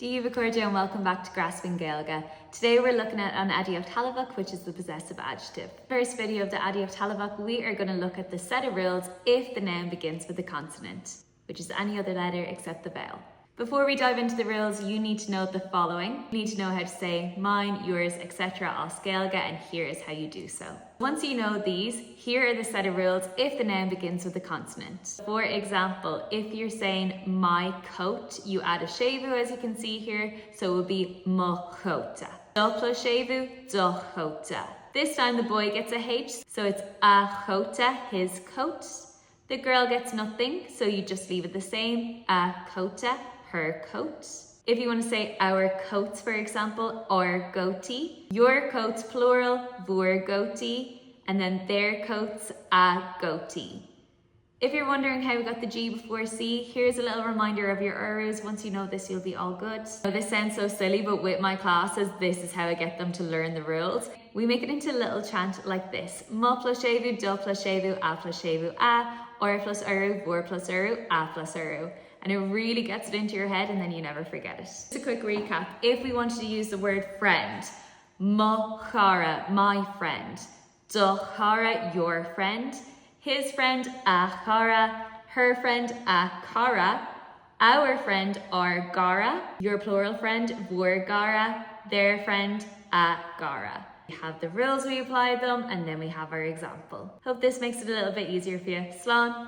Díomh Cordia and welcome back to Grasping Gaeilge. Today we're looking at an adjective talabhac, which is the possessive adjective. First video of the adjective talabhac, we are going to look at the set of rules if the noun begins with a consonant, which is any other letter except the vowel. Before we dive into the rules, you need to know the following. You need to know how to say mine, yours, etc. as Gaeilge, and here is how you do so. Once you know these, here are the set of rules if the noun begins with a consonant. For example, if you're saying my coat, you add a shevu as you can see here, so it would be mo chota. Do plus shevu, do chota. This time the boy gets a H, so it's a chota, his coat. The girl gets nothing, so you just leave it the same, a chota, her coat. If you want to say our coats, for example, our goatee, your coats plural, vur goatee, and then their coats, a goatee. If you're wondering how we got the G before C, here's a little reminder of your urus. Once you know this, you'll be all good. This sounds so silly, but with my classes, this is how I get them to learn the rules. We make it into a little chant like this. Mo plus shevu, do plus shevu, a plus shevu, a, or plus uru, vur plus uru, a plus uru. And it really gets it into your head and then you never forget it. Just a quick recap. If we wanted to use the word friend, mo chara, my friend, do chara, your friend, his friend, a chara, her friend, a chara, our friend, our gara, your plural friend, vur gara, their friend, a gara. We have the rules, we apply them, and then we have our example. Hope this makes it a little bit easier for you. Slán.